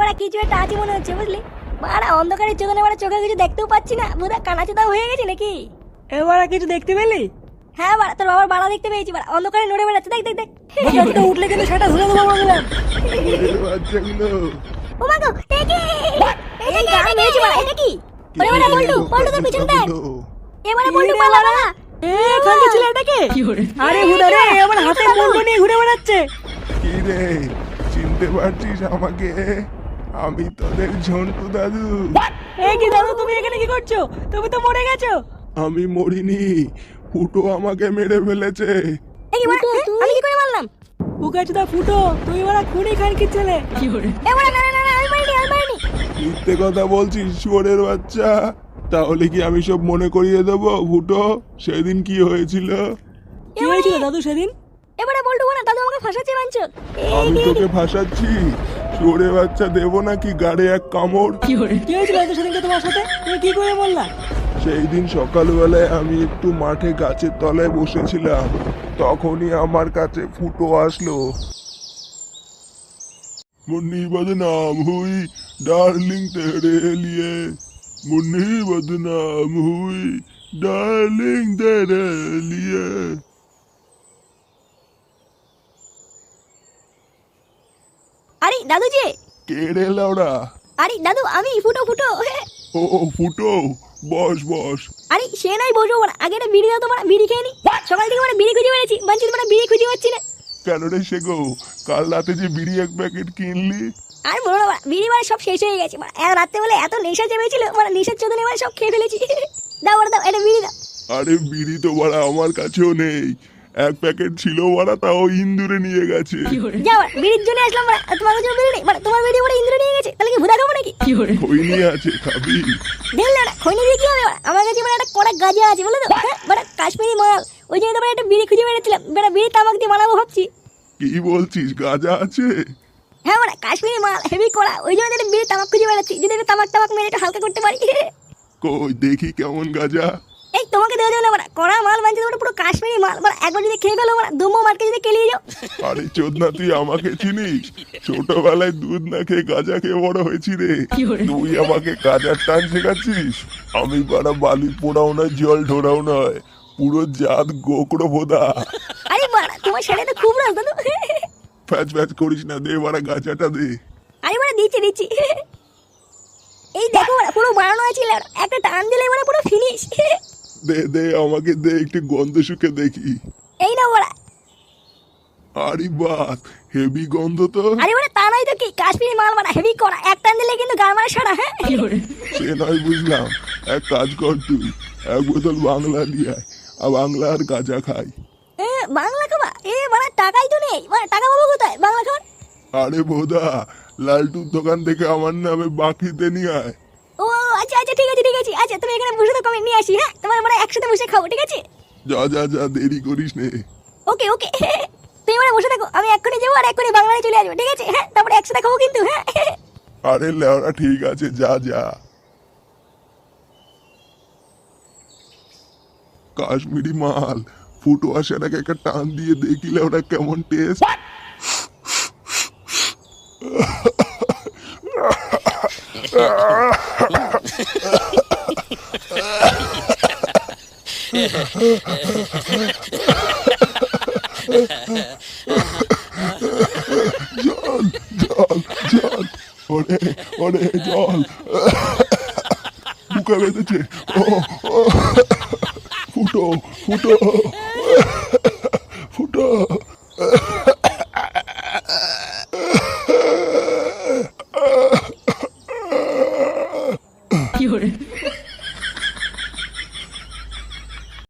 বাড়া কিছু একটা আছে মনে হচ্ছে বুঝলি। বাড়া অন্ধকারের চোদনে বাড়া চোখে কিছু দেখতেও পাচ্ছি না, বোধ হয় কানাচোদা হয়ে গেছে নাকি। এবার কিছু দেখতে পেলি? হ্যাঁ বাড়া তোর বাবার বাড়া দেখতে পেয়েছি, বাড়া অন্ধকারে নড়ে বেড়াচ্ছে, দেখ দেখ দেখ। গাড়িটা উঠলে কিন্তু সেটা ধরে দেবো বললাম। বাচ্চাগুলো ও মা গো, দেখি এই গান মেরেছি বাড়া, এটা কি? ওরে বাড়া বল্টু, বল্টু তোর পিছন দেখ। এবারে বল্টু পালা পালা। এখানকার ছেলেটাকে আরে হুদা রে, আমার হাতে বন্ধু নিয়ে ঘুরে বেড়াচ্ছে। কি রে, চিনতে পারছিস আমাকে? আমি তোদের ঝন্টু দাদু। এই কি দাদু, তুমি এখানে কি করছো? তুমি তো মরে গেছো। আমি মরিনি, ফুটো আমাকে মেরে ফেলেছে। এই বাড়া আমি কি করে মারলাম? বুকাচোদা ফুটো, তুই ওরা খুনি খানকির ছেলে। এ বাড়া না না না আমি মারিনি, আমি মারিনি। মিথ্যে কথা বলছিস শুয়োরের বাচ্চা। তাহলে কি আমি সব মনে করিয়ে দেবো ফুটো, সেদিন কি হয়েছিল? কি হয়েছিল দাদু সেদিন? এবারে বল্টু না, দাদু আমাকে ফাঁসাচ্ছে বাঞ্চত। আমি তোকে ফাঁসাচ্ছি? শুয়োরের বাচ্চা দেবো নাকি গাড়ে এক কামড়? কি হয়েছিল দাদু সেদিনকে তোমার সাথে? তুমি কি করে বললা? সেই দিন সকালবেলায় আমি একটু মাঠে গাছের তলায় বসেছিলাম, তখনই আমার কাছে ফুটো আসলো। মুন্নি বদনাম হুই ডার্লিং তেরে লিয়ে, মুন্নি বদনাম হুই ডার্লিং তেরে লিয়ে। আরে দাদু যে। কে রে লাউড়া? আরে দাদু আমি ফুটো ফুটো। ও ফুটো, বস বস। আরে সে নাই বসবো বাড়া, আগে একটা বিড়ি দাও তো বাড়া, বিড়ি খেয়ে নি। সকাল থেকে বাড়া বিড়ি খুঁজে বেড়েছি, বাঞ্চত বাড়া বিড়ি খুঁজে পাচ্ছি না। কেন রে সে গো, কাল রাতে যে বিড়ি এক প্যাকেট কিনলি? আর বলো না বাড়া, বিড়ি বাড়া সব শেষ হয়ে গেছে বাড়া, রাত্রে বেলা এত নেশা চেপেছিল বাড়া, নেশার চোদনে বাড়া সব খেয়ে ফেলেছি। দাও বাড়া দাও, এটা বিড়ি দাও। আরে বিড়ি তো বাড়া আমার কাছেও নেই, এক প্যাকেট ছিল বাড়া, তাও ইন্দুরে নিয়ে গেছে। যাও বাড়া, বিড়ির জন্য আসলাম বাড়া, আর তোমার কাছে বিড়ি নেই বাড়া, তোমার বিড়ি বাড়া ইন্দ্র নিয়ে গেছে, তাহলে কি ভুদা খাবো নাকি? খৈনি আছে, খাবি? দেখলে বাড়া খৈনি দিয়ে কি হবে বাড়া, আমার কাছে বাড়া একটা কড়া গাঁজা আছে বলে তো, হ্যাঁ বাড়া কাশ্মীরি মাল, ওই জন্য তো বাড়া একটা বিড়ি খুঁজে বেড়েছিলাম, বাড়া বিড়ি তামাক দিয়ে বানাবো ভাবছি। কি বলছিস, গাঁজা আছে? হ্যাঁ বাড়া কাশ্মীরি মাল হেভি কড়া, ওই জন্য একটা বিড়ি তামাক খুঁজে বেড়াচ্ছি, যদি একটু তামাক তামাক মেরে একটু হালকা করতে পারি। কই দেখি কেমন গাঁজা। এই তোমাকে দেওয়া যাবে না বাড়া, কড়া মাল বানছে তোমার পুরো কাশ্মীরি মাল বাড়া, একবার যদি খেয়ে ফেলো বাড়া দুমো মার্কে যদি কেলিয়ে যাও। আরে চোদনা, তুই আমাকে চিনিস? ছোটবেলায় দুধ না খেয়ে গাঁজা খেয়ে বড় হয়েছি রে। তুই আমাকে গাঁজার টান শেখাচ্ছিস? আমি বাড়া বালি পোড়াও নয়, জল ঢোড়াও নয়, পুরো জাত গোকড়ো ভোদা। আরে বাড়া তোমার ছেলে তো খুব রাস দাদু। প্যাচ প্যাচ করিস না, দে বাড়া গাঁজাটা দে। আরে বাড়া দিচ্ছি দিচ্ছি। এই দেখো বাড়া পুরো বানানো আছে, একটা টান দিলে বাড়া পুরো ফিনিশ। দে দে আমাকে দে, একটু গন্ধ শুকে দেখি। এই নাও বাড়া। আরে বাস, হেভি গন্ধ তো। আরে বাড়া তা নয় তো কি, কাশ্মীরি মাল বাড়া হেভি কড়া, এক টান দিলে কিন্তু গাল মারা সারা। হ্যাঁ সে নয় বুঝলাম, এক কাজ কর তুই, এক বোতল বাংলা নিয়ে আয়, আর বাংলা আর গাঁজা খাই। বাংলা খাবা? বাড়া টাকাই তো নেই বাড়া, টাকা পাবো কোথায় বাংলা খাবার? আরে বোদা, লালটুর দোকান থেকে আমার নামে বাকিতে নিয়ে আয়। ও আচ্ছা আচ্ছা ঠিক আছে ঠিক আছে, আচ্ছা তুমি এখানে বসে তো, কমে নিয়ে আসি। হ্যাঁ তোমার মানে একসাথে বসে খাবো, ঠিক আছে? যা যা যা, দেরি করিস নে। ওকে ওকে। তুমি মানে বসে থাকো, আমি এক্ষুনি যাবো আর এক্ষুনি বাংলায় চলে আসবো, ঠিক আছে? হ্যাঁ তারপরে একসাথে খাবো কিন্তু। হ্যাঁ আরে লেওরা ঠিক আছে, যা যা। কাশ্মীরি মাল, ফুটো আসার আগে একটা টান দিয়ে দেখিলে ওরা কেমন টেস্ট। জল জল জল, ওরে ওরে জল, বুকে বেঁধেছে। ও ও, ফুটো ফুটো ফুটো। কি